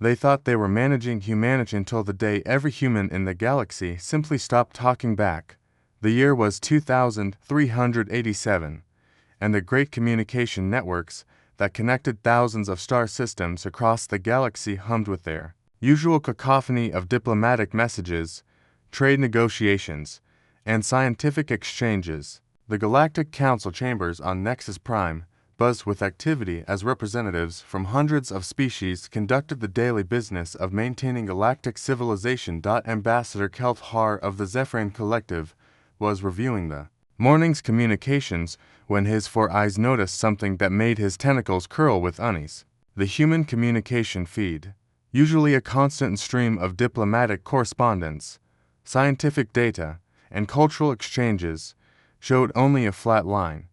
They thought they were managing humanity until the day every human in the galaxy simply stopped talking back. The year was 2387, and the great communication networks that connected thousands of star systems across the galaxy hummed with their usual cacophony of diplomatic messages, trade negotiations, and scientific exchanges. The Galactic Council chambers on Nexus Prime buzzed with activity as representatives from hundreds of species conducted the daily business of maintaining galactic civilization. Ambassador Kelt Har of the Zephyrin Collective was reviewing the morning's communications when his four eyes noticed something that made his tentacles curl with unease. The human communication feed, usually a constant stream of diplomatic correspondence, scientific data, and cultural exchanges, showed only a flat line.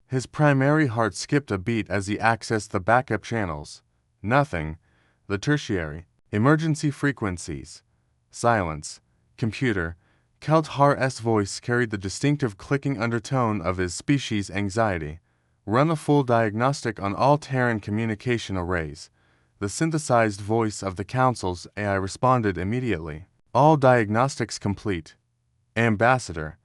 His primary heart skipped a beat as he accessed the backup channels. Nothing. The tertiary, emergency frequencies. Silence. Computer. Kelt Har's voice carried the distinctive clicking undertone of his species' anxiety. Run a full diagnostic on all Terran communication arrays. The synthesized voice of the Council's AI responded immediately. All diagnostics complete. Ambassador.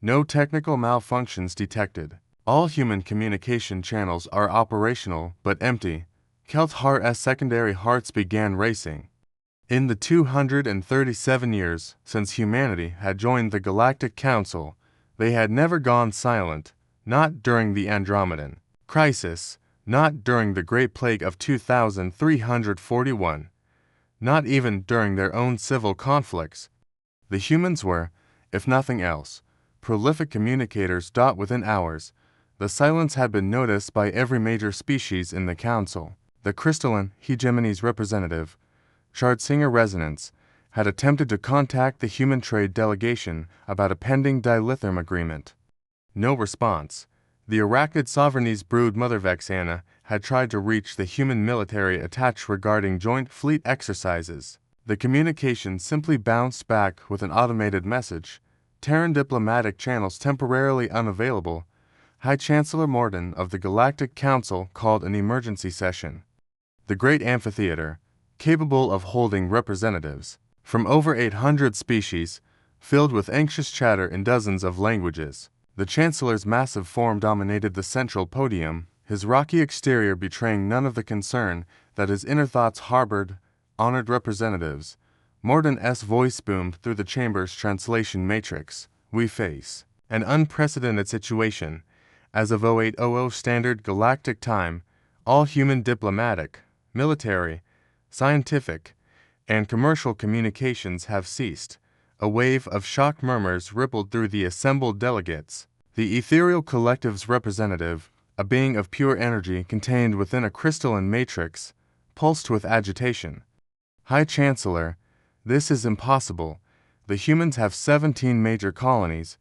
No technical malfunctions detected. All human communication channels are operational but empty. Kelt Har's secondary hearts began racing. In the 237 years since humanity had joined the Galactic Council, they had never gone silent, not during the Andromedan crisis, not during the Great Plague of 2341, not even during their own civil conflicts. The humans were, if nothing else, prolific communicators. Within hours, the silence had been noticed by every major species in the Council. The crystalline hegemony's representative, Shardsinger Resonance, had attempted to contact the human trade delegation about a pending dilithium agreement. No response. The arachnid sovereignty's brood mother Vexana had tried to reach the human military attached regarding joint fleet exercises. The communication simply bounced back with an automated message. Terran diplomatic channels temporarily unavailable. High Chancellor Morden of the Galactic Council called an emergency session. The great amphitheater, capable of holding representatives from over 800 species, filled with anxious chatter in dozens of languages. The Chancellor's massive form dominated the central podium, his rocky exterior betraying none of the concern that his inner thoughts harbored. Honored representatives, Morden's voice boomed through the chamber's translation matrix. We face an unprecedented situation. As of 0800 Standard Galactic Time, all human diplomatic, military, scientific, and commercial communications have ceased. A wave of shocked murmurs rippled through the assembled delegates. The ethereal collective's representative, a being of pure energy contained within a crystalline matrix, pulsed with agitation. High Chancellor, this is impossible. The humans have 17 major colonies,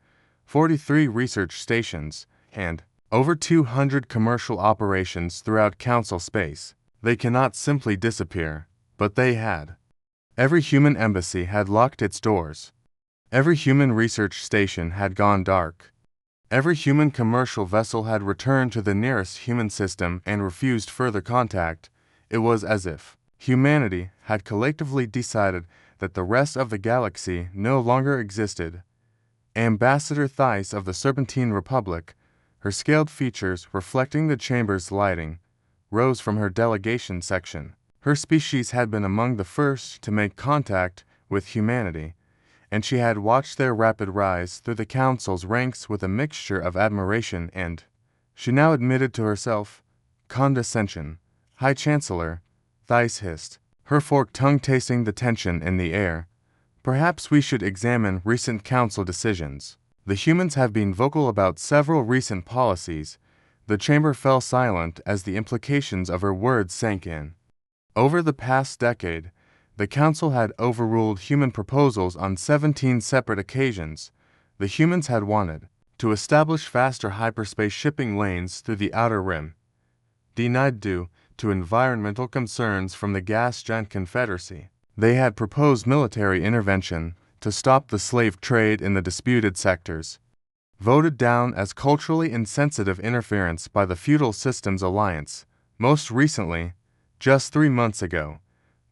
43 research stations, and over 200 commercial operations throughout Council space. They cannot simply disappear, but they had. Every human embassy had locked its doors. Every human research station had gone dark. Every human commercial vessel had returned to the nearest human system and refused further contact. It was as if humanity had collectively decided that the rest of the galaxy no longer existed. Ambassador Theiss of the Serpentine Republic, her scaled features reflecting the chamber's lighting, rose from her delegation section. Her species had been among the first to make contact with humanity, and she had watched their rapid rise through the Council's ranks with a mixture of admiration and, she now admitted to herself, condescension. High Chancellor, Theiss hissed, her forked tongue tasting the tension in the air. Perhaps we should examine recent Council decisions. The humans have been vocal about several recent policies. The chamber fell silent as the implications of her words sank in. Over the past decade, the Council had overruled human proposals on 17 separate occasions. The humans had wanted to establish faster hyperspace shipping lanes through the Outer Rim, denied due to environmental concerns from the gas giant Confederacy. They had proposed military intervention to stop the slave trade in the disputed sectors, voted down as culturally insensitive interference by the Feudal Systems Alliance. Most recently, just 3 months ago,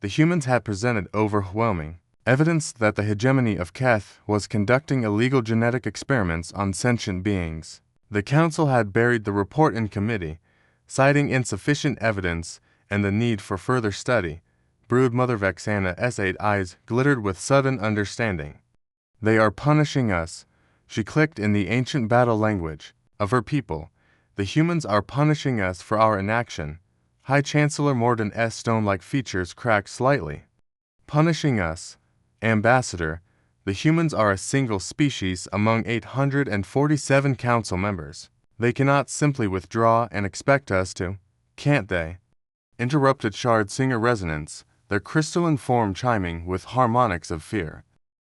The humans had presented overwhelming evidence that the hegemony of Keth was conducting illegal genetic experiments on sentient beings. The Council had buried the report in committee, citing insufficient evidence and the need for further study. Brood Mother Vexana's 8 eyes glittered with sudden understanding. They are punishing us, she clicked in the ancient battle language of her people. The humans are punishing us for our inaction. High Chancellor Morden's stone-like features cracked slightly. Punishing us, Ambassador, the humans are a single species among 847 council members. They cannot simply withdraw and expect us to, can't they? Interrupted Shard Singer Resonance, their crystalline form chiming with harmonics of fear.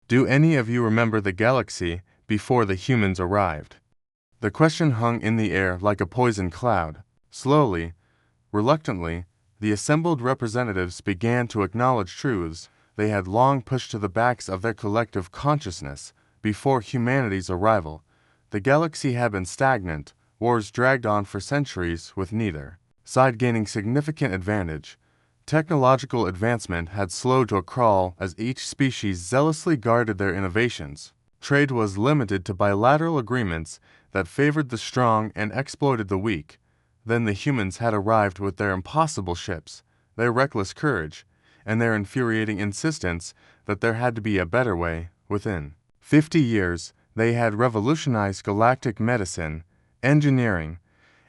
Do any of you remember the galaxy before the humans arrived? The question hung in the air like a poison cloud. Slowly, reluctantly, the assembled representatives began to acknowledge truths they had long pushed to the backs of their collective consciousness. Before humanity's arrival, the galaxy had been stagnant, wars dragged on for centuries with neither side gaining significant advantage. Technological advancement had slowed to a crawl as each species zealously guarded their innovations. Trade was limited to bilateral agreements that favored the strong and exploited the weak. Then the humans had arrived with their impossible ships, their reckless courage, and their infuriating insistence that there had to be a better way. Within 50 years, they had revolutionized galactic medicine, engineering,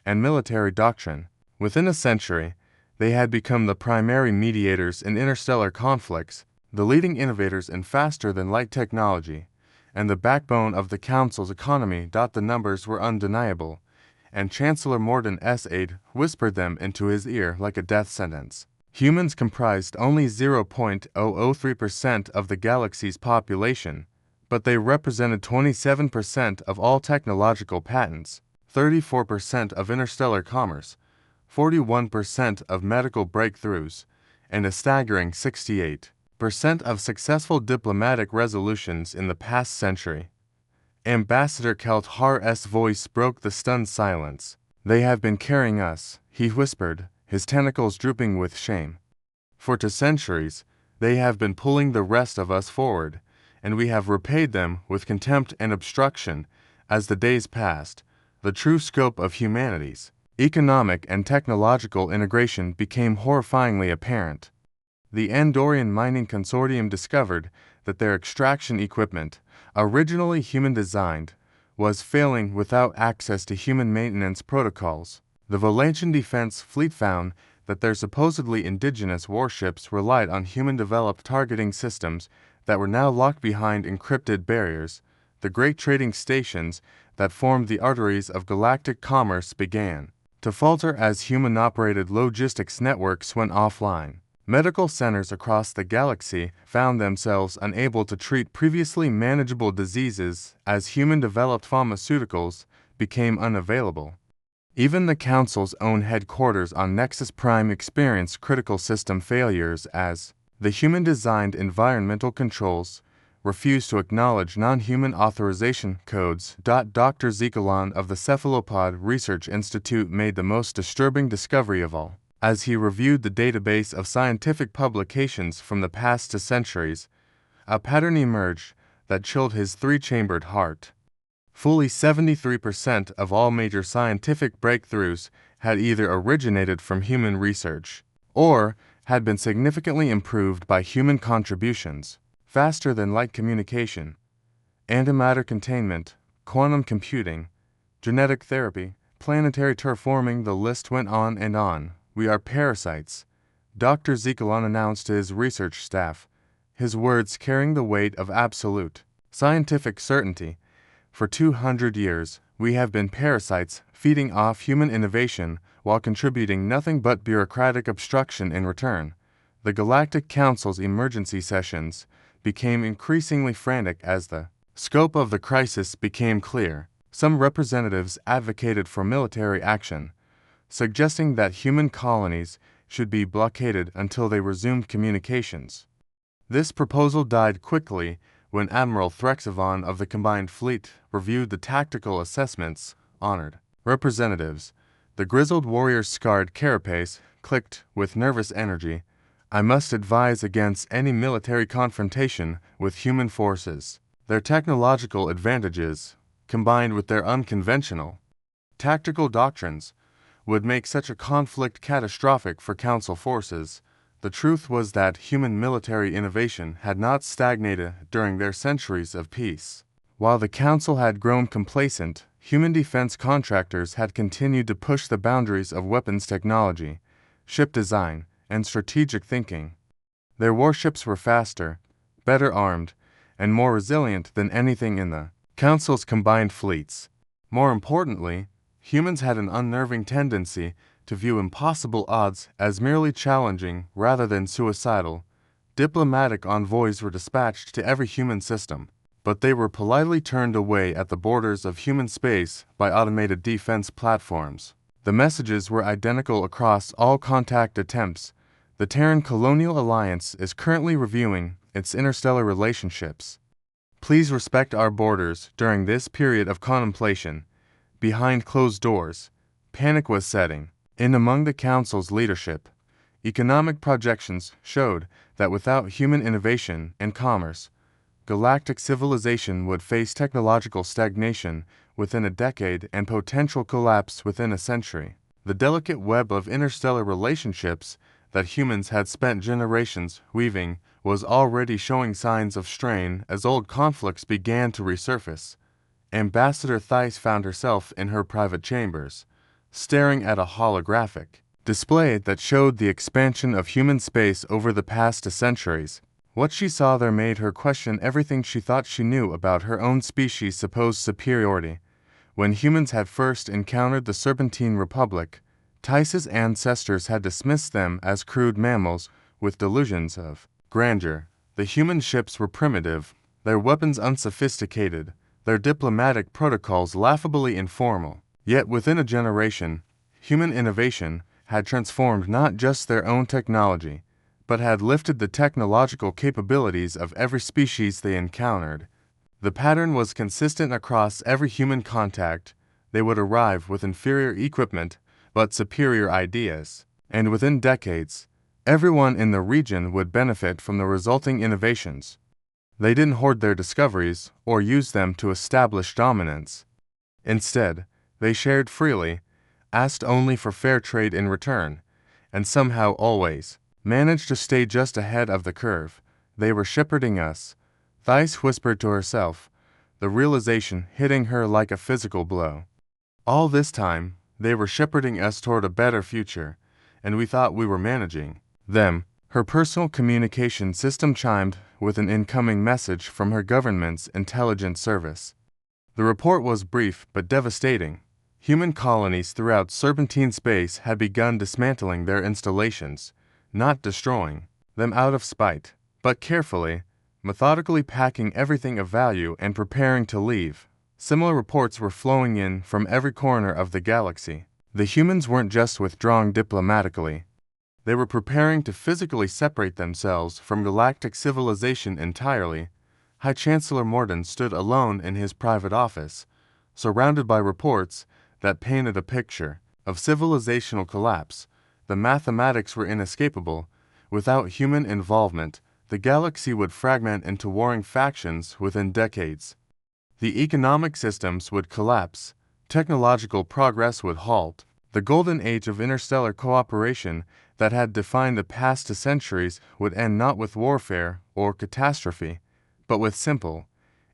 and military doctrine. Within a century, they had become the primary mediators in interstellar conflicts, the leading innovators in faster-than-light technology, and the backbone of the Council's economy. The numbers were undeniable, and Chancellor Morden's aide whispered them into his ear like a death sentence. Humans comprised only 0.003% of the galaxy's population, but they represented 27% of all technological patents, 34% of interstellar commerce, 41% of medical breakthroughs, and a staggering 68% of successful diplomatic resolutions in the past century. Ambassador Kelthar's voice broke the stunned silence. They have been carrying us, he whispered, his tentacles drooping with shame. For 2 centuries, they have been pulling the rest of us forward, and we have repaid them with contempt and obstruction. As the days passed, the true scope of humanity's economic and technological integration became horrifyingly apparent. The Andorian Mining Consortium discovered that their extraction equipment, originally human-designed, was failing without access to human maintenance protocols. The Valantian Defense Fleet found that their supposedly indigenous warships relied on human-developed targeting systems that were now locked behind encrypted barriers. The great trading stations that formed the arteries of galactic commerce began to falter as human-operated logistics networks went offline. Medical centers across the galaxy found themselves unable to treat previously manageable diseases as human-developed pharmaceuticals became unavailable. Even the Council's own headquarters on Nexus Prime experienced critical system failures as the human-designed environmental controls refused to acknowledge non-human authorization codes. Dr. Zekalon of the Cephalopod Research Institute made the most disturbing discovery of all. As he reviewed the database of scientific publications from the past 2 centuries, a pattern emerged that chilled his 3-chambered heart. Fully 73% of all major scientific breakthroughs had either originated from human research or had been significantly improved by human contributions. Faster-than-light communication, antimatter containment, quantum computing, genetic therapy, planetary terraforming, the list went on and on. We are parasites, Dr. Zekalon announced to his research staff, his words carrying the weight of absolute scientific certainty. For 200 years, we have been parasites, feeding off human innovation while contributing nothing but bureaucratic obstruction in return. The Galactic Council's emergency sessions became increasingly frantic as the scope of the crisis became clear. Some representatives advocated for military action, suggesting that human colonies should be blockaded until they resumed communications. This proposal died quickly when Admiral Threxavon of the Combined Fleet reviewed the tactical assessments. Honored representatives, the grizzled warrior's scarred carapace clicked with nervous energy. I must advise against any military confrontation with human forces. Their technological advantages, combined with their unconventional, tactical doctrines, would make such a conflict catastrophic for Council forces. The truth was that human military innovation had not stagnated during their centuries of peace. While the Council had grown complacent, human defense contractors had continued to push the boundaries of weapons technology, ship design, and strategic thinking. Their warships were faster, better armed, and more resilient than anything in the Council's combined fleets. More importantly, humans had an unnerving tendency to view impossible odds as merely challenging rather than suicidal. Diplomatic envoys were dispatched to every human system, but they were politely turned away at the borders of human space by automated defense platforms. The messages were identical across all contact attempts. The Terran Colonial Alliance is currently reviewing its interstellar relationships. Please respect our borders during this period of contemplation. Behind closed doors, panic was setting in among the Council's leadership. Economic projections showed that without human innovation and commerce, galactic civilization would face technological stagnation within a decade and potential collapse within a century. The delicate web of interstellar relationships that humans had spent generations weaving was already showing signs of strain as old conflicts began to resurface. Ambassador Theiss found herself in her private chambers, staring at a holographic display that showed the expansion of human space over the past centuries. What she saw there made her question everything she thought she knew about her own species' supposed superiority. When humans had first encountered the Serpentine Republic, Theiss's ancestors had dismissed them as crude mammals with delusions of grandeur. The human ships were primitive, their weapons unsophisticated, their diplomatic protocols laughably informal. Yet within a generation, human innovation had transformed not just their own technology, but had lifted the technological capabilities of every species they encountered. The pattern was consistent across every human contact. They would arrive with inferior equipment but superior ideas, and within decades, everyone in the region would benefit from the resulting innovations. They didn't hoard their discoveries or use them to establish dominance. Instead, they shared freely, asked only for fair trade in return, and somehow always managed to stay just ahead of the curve. They were shepherding us, Theiss whispered to herself, the realization hitting her like a physical blow. All this time, they were shepherding us toward a better future, and we thought we were managing them. Her personal communication system chimed with an incoming message from her government's intelligence service. The report was brief but devastating. Human colonies throughout Serpentine space had begun dismantling their installations, not destroying them out of spite, but carefully, methodically packing everything of value and preparing to leave. Similar reports were flowing in from every corner of the galaxy. The humans weren't just withdrawing diplomatically. They were preparing to physically separate themselves from galactic civilization entirely. High Chancellor Morden stood alone in his private office, surrounded by reports that painted a picture of civilizational collapse. The mathematics were inescapable. Without human involvement, the galaxy would fragment into warring factions within decades. The economic systems would collapse. Technological progress would halt. The golden age of interstellar cooperation that had defined the past centuries would end not with warfare or catastrophe, but with simple,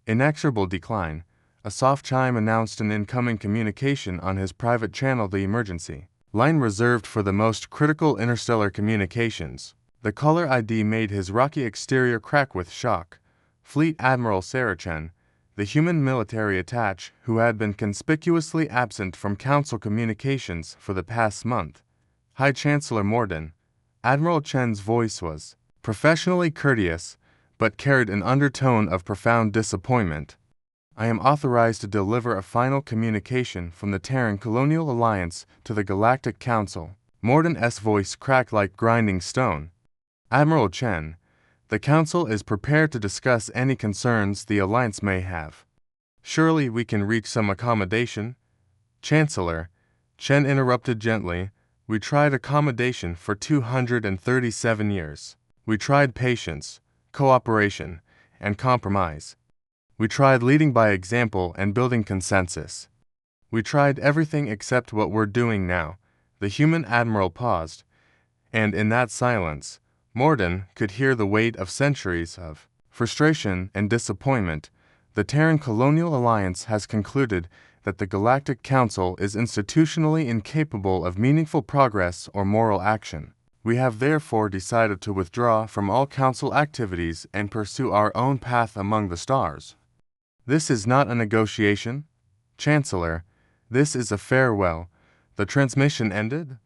inexorable decline. A soft chime announced an incoming communication on his private channel, the emergency line reserved for the most critical interstellar communications. The caller ID made his rocky exterior crack with shock. Fleet Admiral Saracen, the human military attaché who had been conspicuously absent from Council communications for the past month. High Chancellor Morden. Admiral Chen's voice was professionally courteous, but carried an undertone of profound disappointment. I am authorized to deliver a final communication from the Terran Colonial Alliance to the Galactic Council. Morden's voice cracked like grinding stone. Admiral Chen, the Council is prepared to discuss any concerns the Alliance may have. Surely we can reach some accommodation? Chancellor, Chen interrupted gently, We tried accommodation for 237 years. We tried patience, cooperation, and compromise. We tried leading by example and building consensus. We tried everything except what we're doing now. The human admiral paused, and in that silence, Morden could hear the weight of centuries of frustration and disappointment. The Terran Colonial Alliance has concluded that the Galactic Council is institutionally incapable of meaningful progress or moral action. We have therefore decided to withdraw from all Council activities and pursue our own path among the stars. This is not a negotiation, Chancellor. This is a farewell. The transmission ended,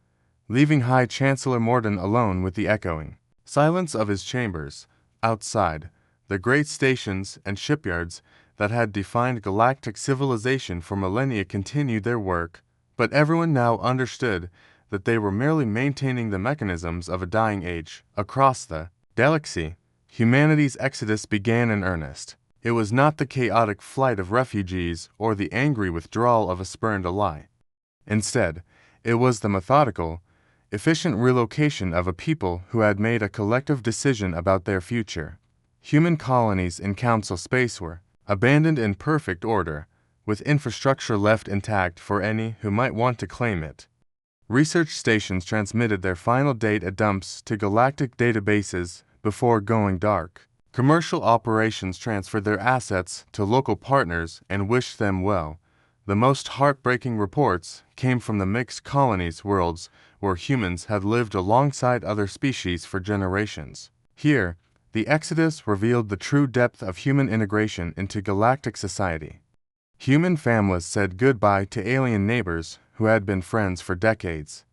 leaving High Chancellor Morden alone with the echoing silence of his chambers. Outside, the great stations and shipyards that had defined galactic civilization for millennia continued their work, but everyone now understood that they were merely maintaining the mechanisms of a dying age. Across the galaxy, humanity's exodus began in earnest. It was not the chaotic flight of refugees or the angry withdrawal of a spurned ally. Instead, it was the methodical, efficient relocation of a people who had made a collective decision about their future. Human colonies in Council space were abandoned in perfect order, with infrastructure left intact for any who might want to claim it. Research stations transmitted their final data dumps to galactic databases before going dark. Commercial operations transferred their assets to local partners and wished them well. The most heartbreaking reports came from the mixed colonies worlds where humans had lived alongside other species for generations. Here, the Exodus revealed the true depth of human integration into galactic society. Human families said goodbye to alien neighbors who had been friends for decades.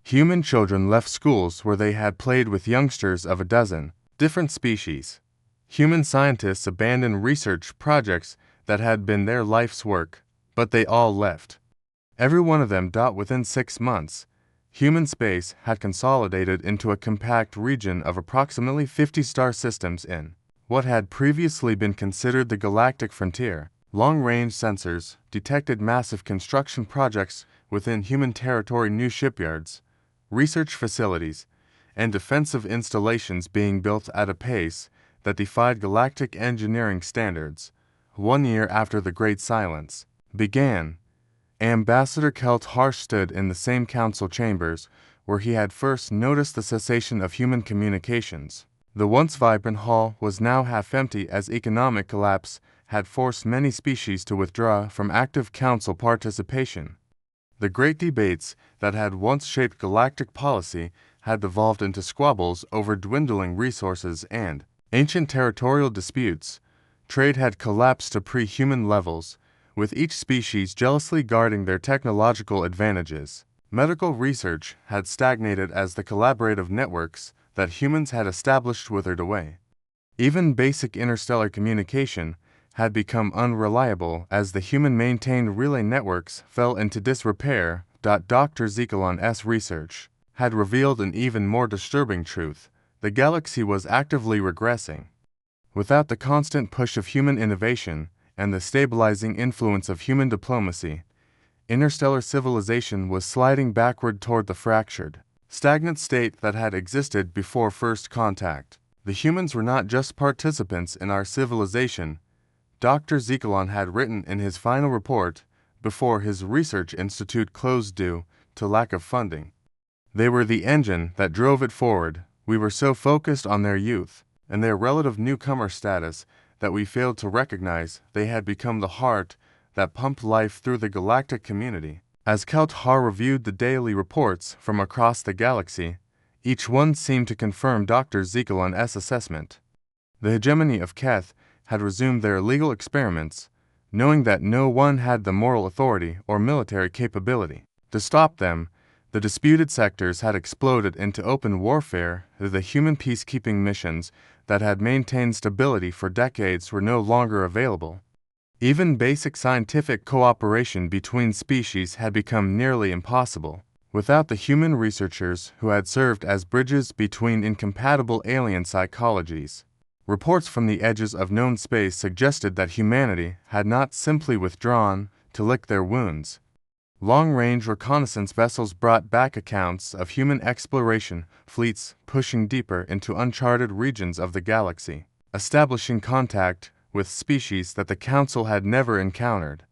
Human children left schools where they had played with youngsters of a dozen different species. Human scientists abandoned research projects that had been their life's work, but they all left. Every one of them. Within 6 months, human space had consolidated into a compact region of approximately 50 star systems in what had previously been considered the galactic frontier. Long-range sensors detected massive construction projects within human territory, new shipyards, research facilities, and defensive installations being built at a pace that defied galactic engineering standards. 1 year after the Great Silence began, Ambassador Kelt Harsh stood in the same council chambers where he had first noticed the cessation of human communications. The once vibrant hall was now half empty as economic collapse had forced many species to withdraw from active council participation. The great debates that had once shaped galactic policy had devolved into squabbles over dwindling resources and ancient territorial disputes. Trade had collapsed to pre-human levels, with each species jealously guarding their technological advantages. Medical research had stagnated as the collaborative networks that humans had established withered away. Even basic interstellar communication had become unreliable as the human-maintained relay networks fell into disrepair. Dr. Zekalon's research had revealed an even more disturbing truth. The galaxy was actively regressing. Without the constant push of human innovation and the stabilizing influence of human diplomacy, interstellar civilization was sliding backward toward the fractured, stagnant state that had existed before first contact. The humans were not just participants in our civilization, Dr. Zekalon had written in his final report before his research institute closed due to lack of funding. They were the engine that drove it forward. We were so focused on their youth and their relative newcomer status that we failed to recognize they had become the heart that pumped life through the galactic community. As Kelt Har reviewed the daily reports from across the galaxy, each one seemed to confirm Dr. Zekalon's assessment. The hegemony of Keth had resumed their illegal experiments, knowing that no one had the moral authority or military capability to stop them. The disputed sectors had exploded into open warfare. The human peacekeeping missions that had maintained stability for decades were no longer available. Even basic scientific cooperation between species had become nearly impossible. Without the human researchers who had served as bridges between incompatible alien psychologies, reports from the edges of known space suggested that humanity had not simply withdrawn to lick their wounds. Long-range reconnaissance vessels brought back accounts of human exploration fleets pushing deeper into uncharted regions of the galaxy, establishing contact with species that the Council had never encountered.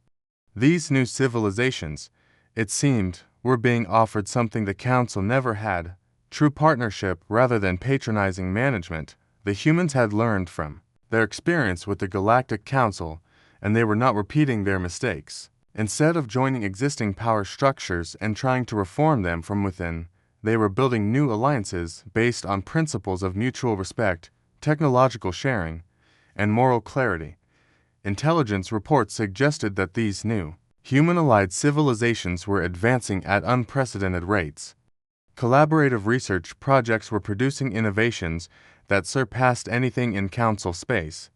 These new civilizations, it seemed, were being offered something the Council never had: true partnership rather than patronizing management. The humans had learned from their experience with the Galactic Council, and they were not repeating their mistakes. Instead of joining existing power structures and trying to reform them from within, they were building new alliances based on principles of mutual respect, technological sharing, and moral clarity. Intelligence reports suggested that these new, human-allied civilizations were advancing at unprecedented rates. Collaborative research projects were producing innovations that surpassed anything in Council space.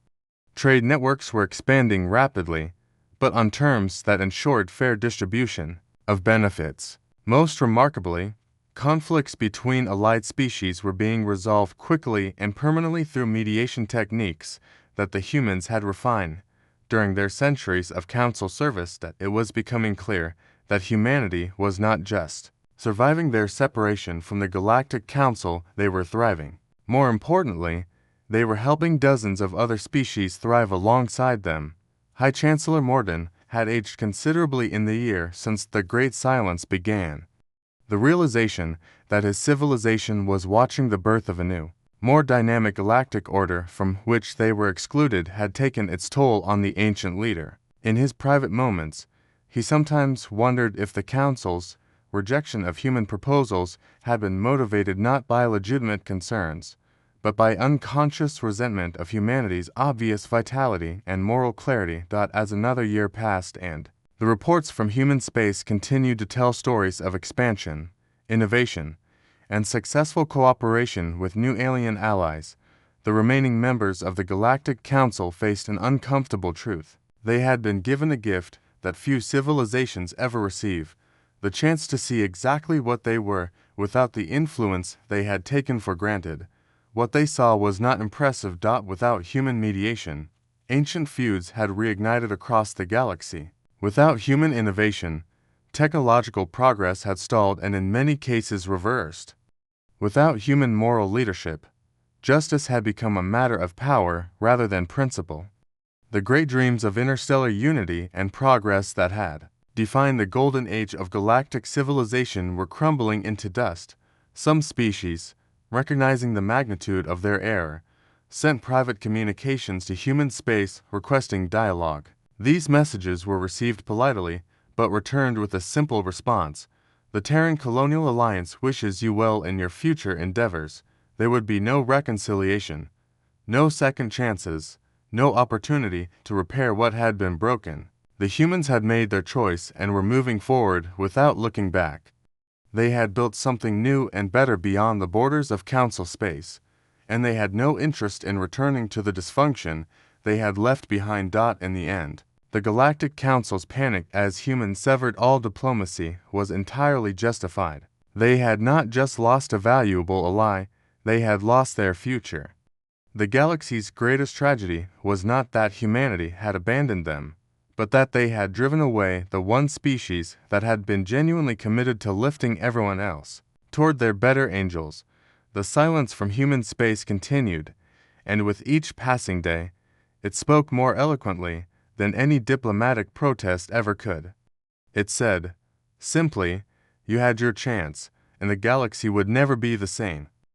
Trade networks were expanding rapidly, but on terms that ensured fair distribution of benefits. Most remarkably, conflicts between allied species were being resolved quickly and permanently through mediation techniques that the humans had refined during their centuries of Council service. That it was becoming clear that humanity was not just surviving their separation from the Galactic Council, they were thriving. More importantly, they were helping dozens of other species thrive alongside them. High Chancellor Morden had aged considerably in the year since the Great Silence began. The realization that his civilization was watching the birth of a new, more dynamic galactic order from which they were excluded had taken its toll on the ancient leader. In his private moments, he sometimes wondered if the Council's rejection of human proposals had been motivated not by legitimate concerns, but by unconscious resentment of humanity's obvious vitality and moral clarity. As another year passed and the reports from human space continued to tell stories of expansion, innovation, and successful cooperation with new alien allies, the remaining members of the Galactic Council faced an uncomfortable truth. They had been given a gift that few civilizations ever receive: the chance to see exactly what they were without the influence they had taken for granted. What they saw was not impressive. Without human mediation, ancient feuds had reignited across the galaxy. Without human innovation, technological progress had stalled and in many cases reversed. Without human moral leadership, justice had become a matter of power rather than principle. The great dreams of interstellar unity and progress that had defined the golden age of galactic civilization were crumbling into dust. Some species, recognizing the magnitude of their error, sent private communications to human space requesting dialogue. These messages were received politely, but returned with a simple response: the Terran Colonial Alliance wishes you well in your future endeavors. There would be no reconciliation, no second chances, no opportunity to repair what had been broken. The humans had made their choice and were moving forward without looking back. They had built something new and better beyond the borders of Council space, and they had no interest in returning to the dysfunction they had left behind. In the end, the Galactic Council's panic as humans severed all diplomacy was entirely justified. They had not just lost a valuable ally, they had lost their future. The galaxy's greatest tragedy was not that humanity had abandoned them, but that they had driven away the one species that had been genuinely committed to lifting everyone else toward their better angels. The silence from human space continued, and with each passing day, it spoke more eloquently than any diplomatic protest ever could. It said, simply, you had your chance, and the galaxy would never be the same.